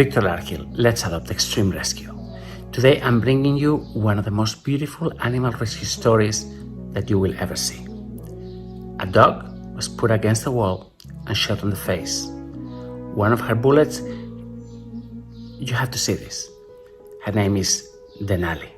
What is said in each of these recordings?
Viktor Larkhill, Let's Adopt Extreme Rescue. Today I'm bringing you one of the most beautiful animal rescue stories that you will ever see. A dog was put against the wall and shot on the face. One of her bullets, you have to see this. Her name is Denali.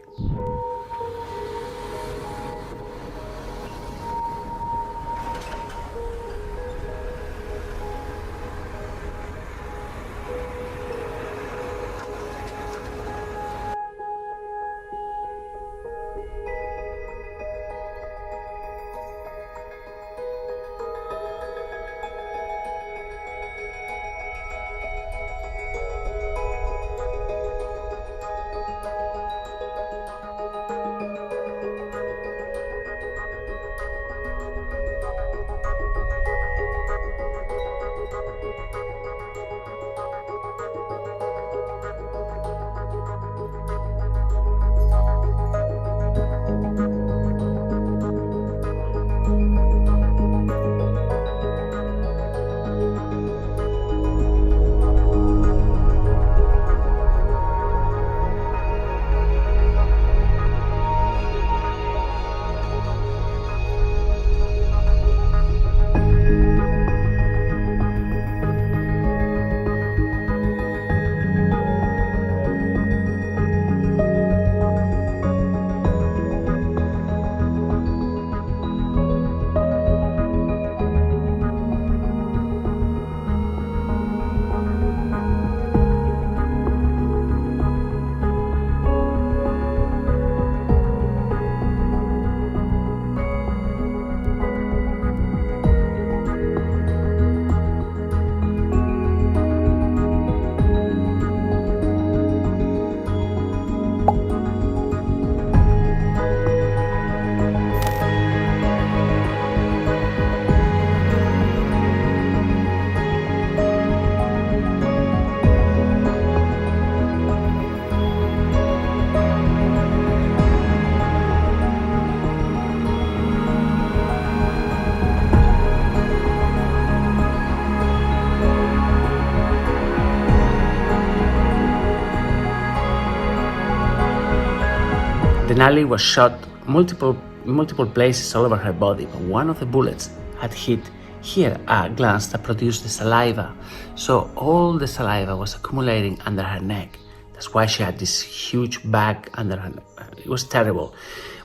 Denali was shot multiple places all over her body, but one of the bullets had hit here a gland that produced the saliva. So all the saliva was accumulating under her neck. That's why she had this huge bag under her neck. It was terrible.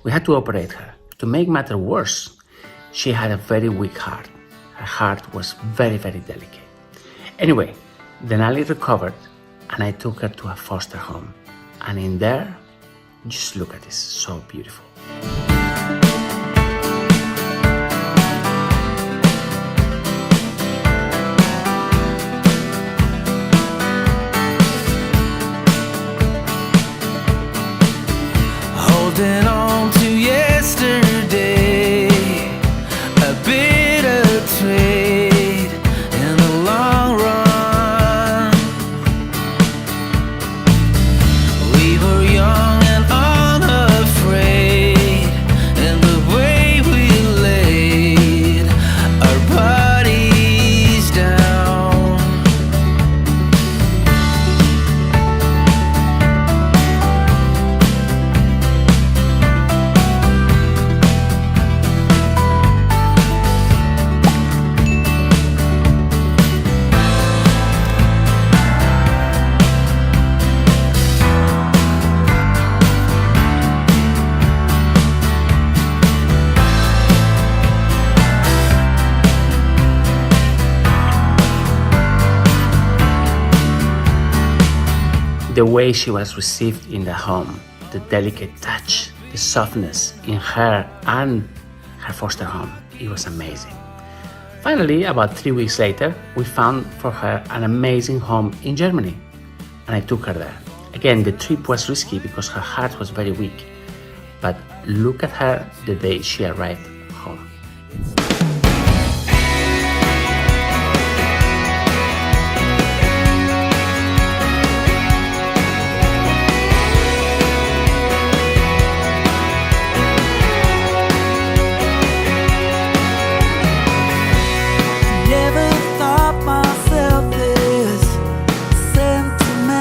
We had to operate her. To make matters worse, she had a very weak heart. Her heart was very, very delicate. Anyway, Denali recovered and I took her to a foster home. And in there, just look at this, so beautiful. Holding on to yesterday, a bitter trade in the long run. We were young and unafraid in the way we laid our bodies down. The way she was received in the home, the delicate touch, the softness in her and her foster home, it was amazing. Finally, about 3 weeks later, we found for her an amazing home in Germany, and I took her there. Again, the trip was risky because her heart was very weak, but look at her the day she arrived home. Never thought myself this sentimental.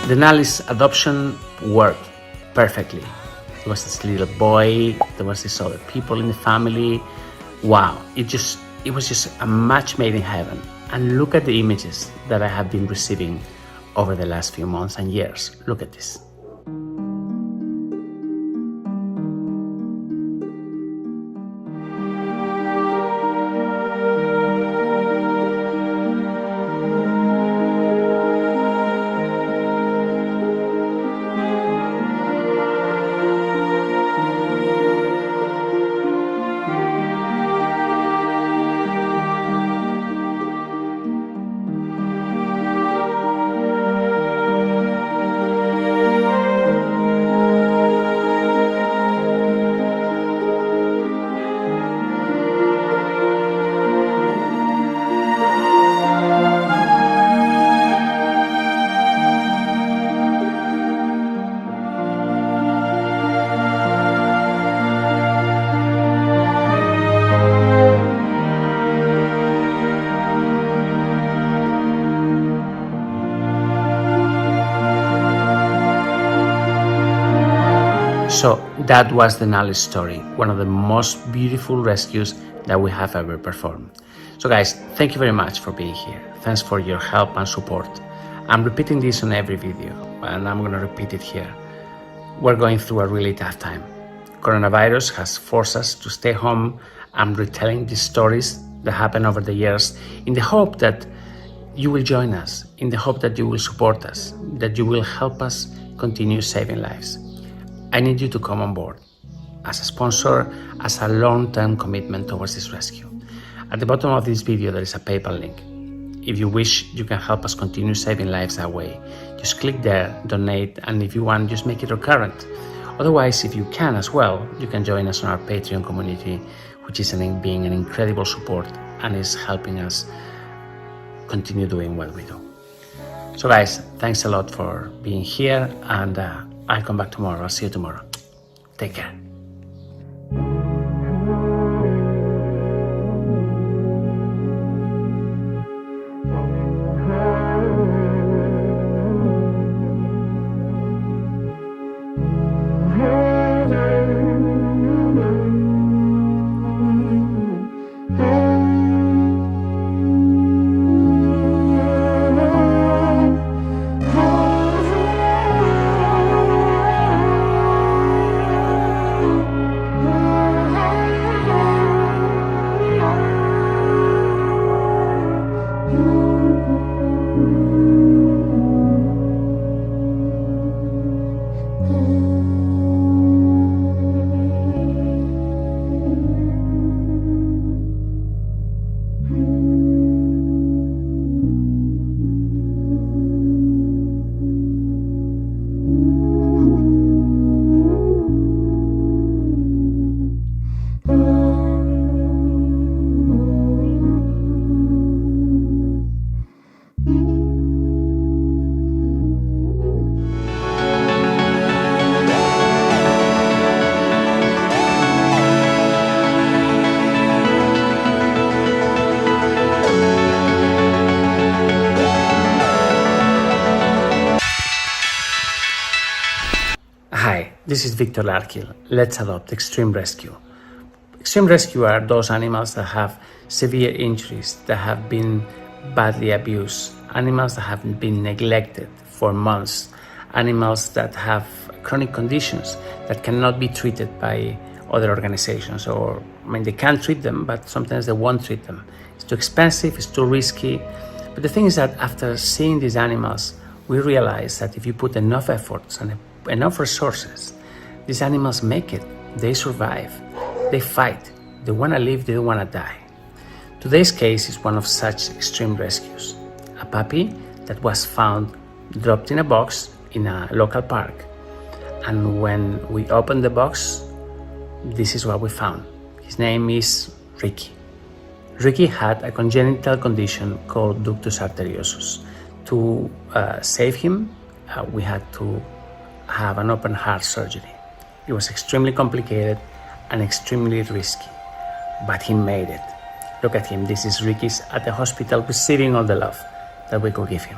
Denali's adoption worked perfectly. There was this little boy, there was these other people in the family. Wow, it was just a match made in heaven. And look at the images that I have been receiving over the last few months and years. Look at this. So that was Denali's story, one of the most beautiful rescues that we have ever performed. So guys, thank you very much for being here. Thanks for your help and support. I'm repeating this on every video, and I'm gonna repeat it here. We're going through a really tough time. Coronavirus has forced us to stay home. I'm retelling these stories that happened over the years in the hope that you will join us, in the hope that you will support us, that you will help us continue saving lives. I need you to come on board as a sponsor, as a long-term commitment towards this rescue. At the bottom of this video, there is a PayPal link. If you wish, you can help us continue saving lives that way. Just click there, donate, and if you want, just make it recurrent. Otherwise, if you can as well, you can join us on our Patreon community, which is being an incredible support and is helping us continue doing what we do. So guys, thanks a lot for being here, and I'll come back tomorrow. I'll see you tomorrow. Take care. Hi, this is Viktor Larkhill. Let's Adopt Extreme Rescue. Extreme Rescue are those animals that have severe injuries, that have been badly abused, animals that have been neglected for months, animals that have chronic conditions that cannot be treated by other organizations, or they can treat them, but sometimes they won't treat them. It's too expensive, it's too risky. But the thing is that after seeing these animals, we realize that if you put enough efforts and enough resources, these animals make it. They survive, they fight, they want to live, they don't want to die. Today's case is one of such extreme rescues. A puppy that was found dropped in a box in a local park. And when we opened the box, this is what we found. His name is Ricky. Ricky had a congenital condition called ductus arteriosus. To save him, we had to have an open heart surgery. It was extremely complicated and extremely risky, but he made it. Look at him. This is Ricky's at the hospital receiving all the love that we could give him.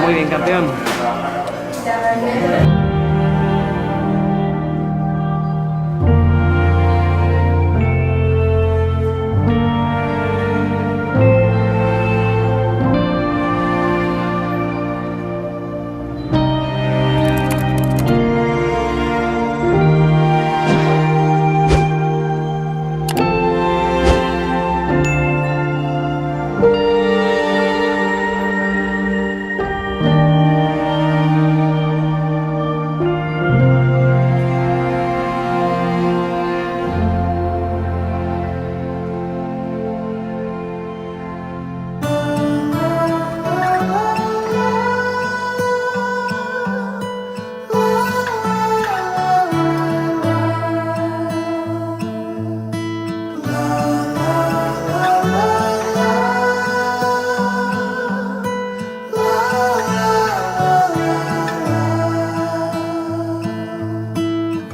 Muy bien, campeón.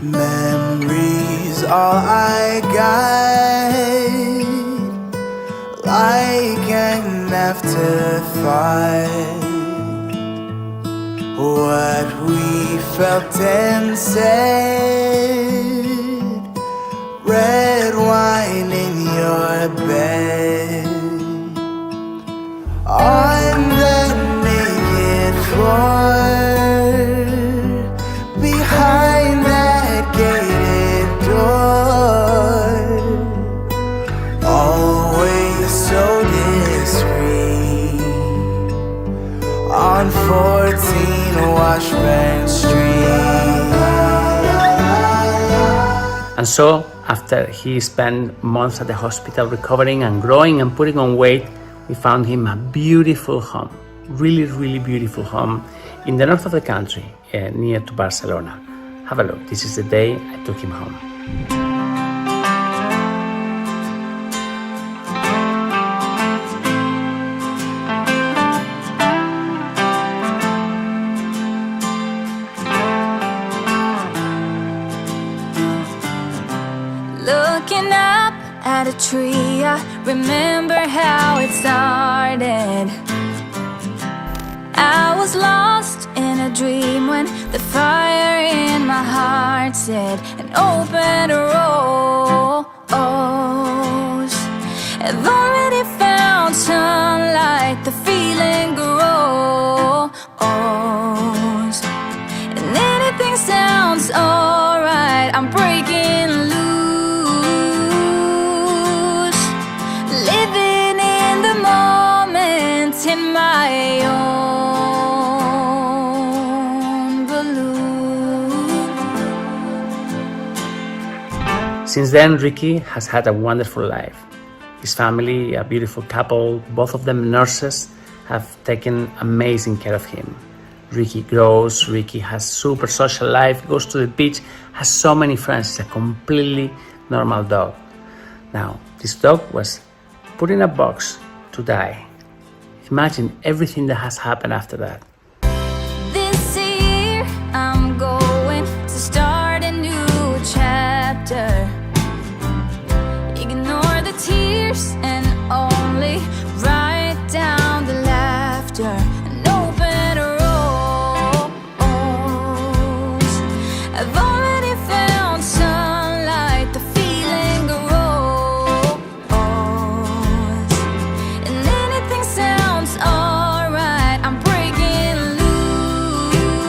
Memories all I got, like an afterthought. What we felt and said, red wine in your bed, on the naked floor, behind that gated door, always so discreet, on 14 Washburn Street. And so, after he spent months at the hospital recovering and growing and putting on weight, we found him a beautiful home, really, really beautiful home in the north of the country, near to Barcelona. Have a look. This is the day I took him home. Looking up at a tree, I remember how it started. I was lost in a dream when the fire in my heart said an open rose. I've already found sunlight, the feeling grows, and anything sounds alright. I'm breaking loose, living in the moment in my own balloon. Since then, Ricky has had a wonderful life. His family, a beautiful couple, both of them nurses, have taken amazing care of him. Ricky grows, Ricky has super social life, goes to the beach, has so many friends. He's a completely normal dog. Now, this dog was put in a box to die. Imagine everything that has happened after that. This year I'm going to start a new chapter. Ignore the tears and only write down the laughter. An open rose. I've already found sunlight, the feeling grows, and anything sounds alright. I'm breaking loose,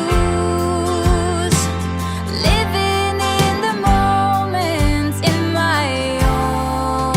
living in the moment in my own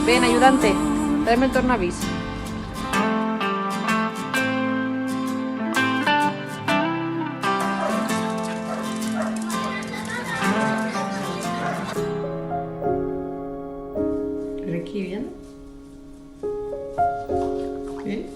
Ven, ayudante, tráeme el tornavis. Ricky, ¿bien? ¿Sí?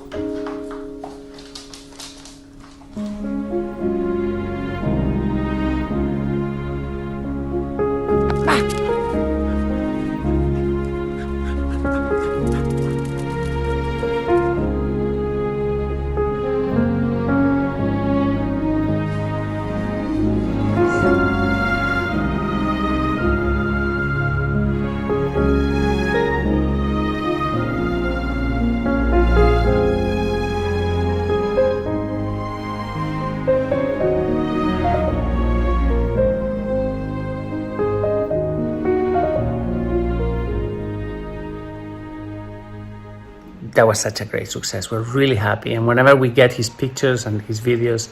That was such a great success. We're really happy, and whenever we get his pictures and his videos,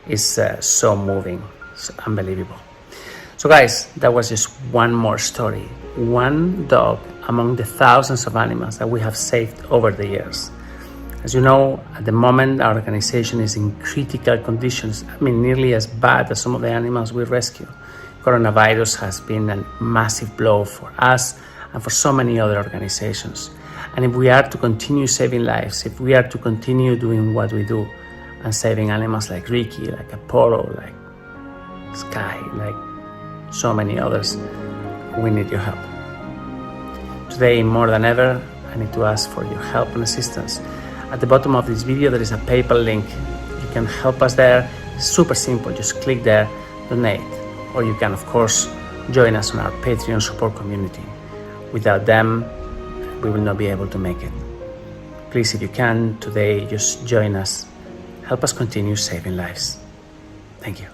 it's so moving. It's unbelievable. So guys, that was just one more story. One dog among the thousands of animals that we have saved over the years. As you know, at the moment our organization is in critical conditions. I mean, nearly as bad as some of the animals we rescue. Coronavirus has been a massive blow for us and for so many other organizations. And if we are to continue saving lives, if we are to continue doing what we do and saving animals like Ricky, like Apollo, like Sky, like so many others, we need your help. Today, more than ever, I need to ask for your help and assistance. At the bottom of this video, there is a PayPal link. You can help us there. It's super simple. Just click there, donate. Or you can, of course, join us on our Patreon support community. Without them, we will not be able to make it. Please, if you can, today, just join us. Help us continue saving lives. Thank you.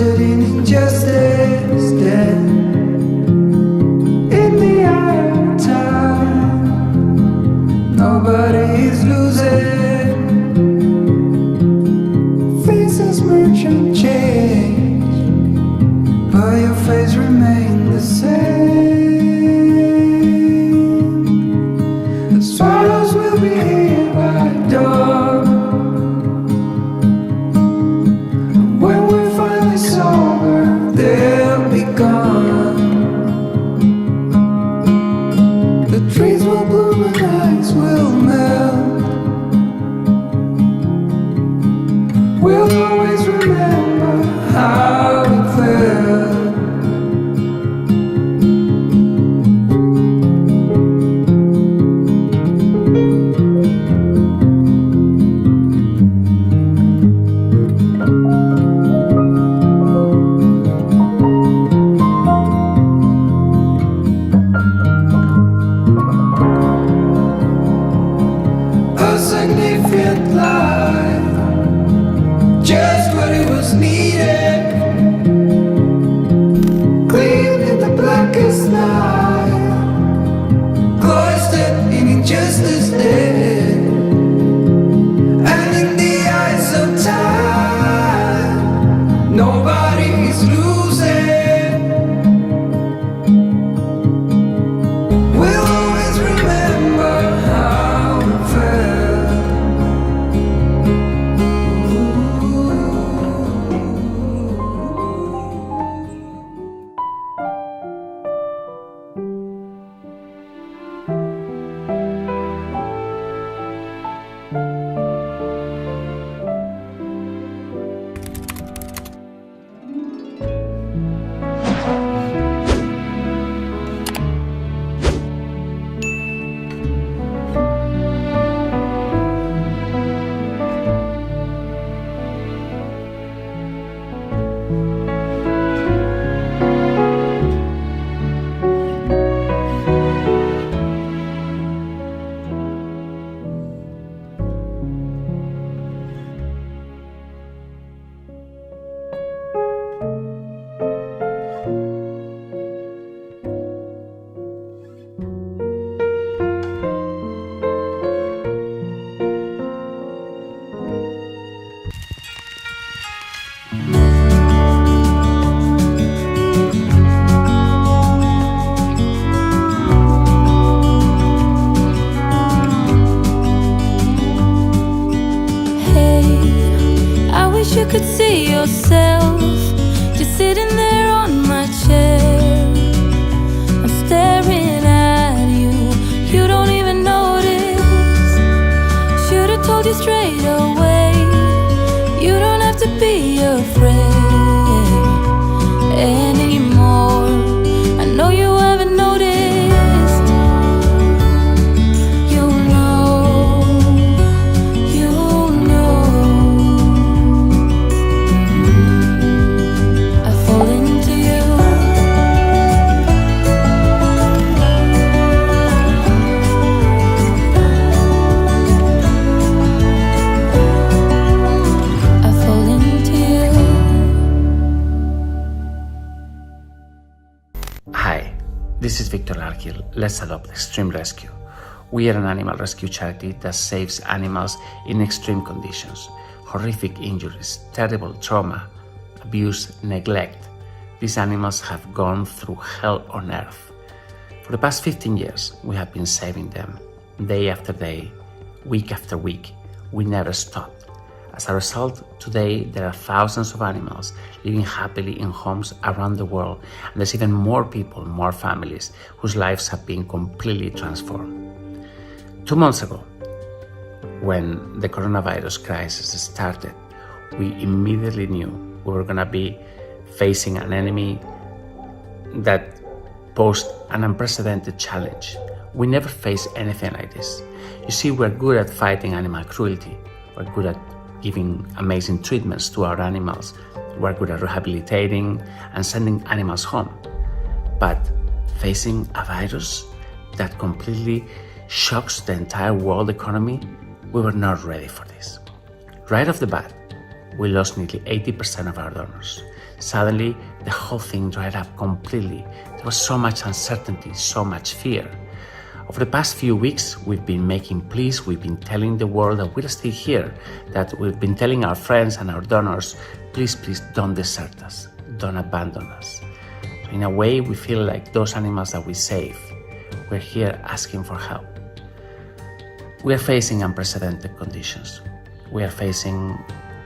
cloistered in injustice, dead in the eye of time. Nobody is losing. Faces merchant change, but your face remains the same. The swallows will be here by dawn. When we're finally sober, they'll be gone. The trees will bloom and ice will melt. We'll always remember how it felt. A significant life, just what it was needed. Clean in the blackest night, cloistered in injustice dead. And in the eyes of time, nobody is losing. We'll always remember how it felt. Hey, I wish you could see yourself just sitting there on my chair. I'm staring at you, you don't even notice. Should've told you straight away, you don't have to be afraid anymore. I know you haven't noticed. You'll know. I fall into you. I fall into you. Hi, this is Viktor Larkhill. Let's Adopt Extreme Rescue. We are an animal rescue charity that saves animals in extreme conditions, horrific injuries, terrible trauma, abuse, neglect. These animals have gone through hell on earth. For the past 15 years, we have been saving them, day after day, week after week. We never stopped. As a result, today there are thousands of animals living happily in homes around the world, and there's even more people, more families, whose lives have been completely transformed. 2 months ago, when the coronavirus crisis started, we immediately knew we were going to be facing an enemy that posed an unprecedented challenge. We never faced anything like this. You see, we're good at fighting animal cruelty. We're good at giving amazing treatments to our animals. We're good at rehabilitating and sending animals home. But facing a virus that completely shocks the entire world economy, we were not ready for this. Right off the bat, we lost nearly 80% of our donors. Suddenly, the whole thing dried up completely. There was so much uncertainty, so much fear. Over the past few weeks, we've been making pleas, we've been telling the world that we're still here, that we've been telling our friends and our donors, please, please don't desert us, don't abandon us. In a way, we feel like those animals that we save. We're here asking for help. We are facing unprecedented conditions. We are facing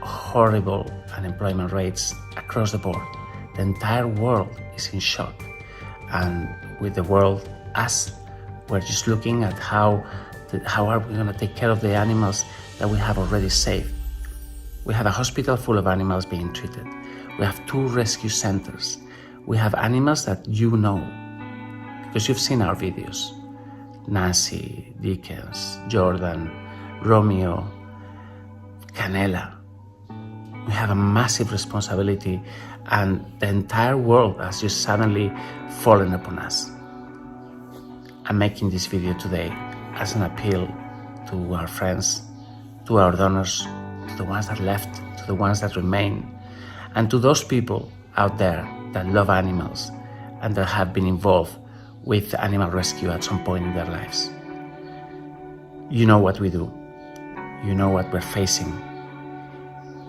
horrible unemployment rates across the board. The entire world is in shock. And with the world, us, we're just looking at how are we going to take care of the animals that we have already saved. We have a hospital full of animals being treated. We have 2 rescue centers. We have animals that you know, because you've seen our videos. Nancy, Dickens, Jordan, Romeo, Canela. We have a massive responsibility, and the entire world has just suddenly fallen upon us. I'm making this video today as an appeal to our friends, to our donors, to the ones that left, to the ones that remain, and to those people out there that love animals and that have been involved with animal rescue at some point in their lives. You know what we do. You know what we're facing.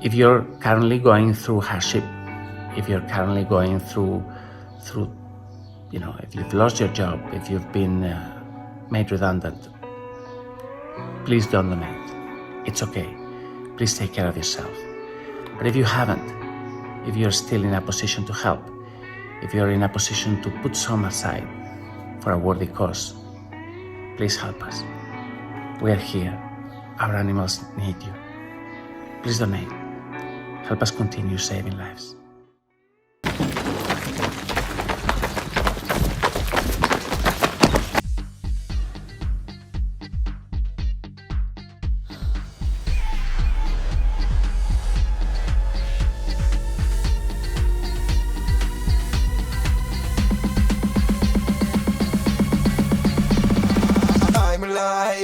If you're currently going through hardship, if you're currently going through, if you've lost your job, if you've been made redundant, please don't donate. It's okay. Please take care of yourself. But if you haven't, if you're still in a position to help, if you're in a position to put some aside for a worthy cause, please help us. We are here. Our animals need you. Please donate. Help us continue saving lives.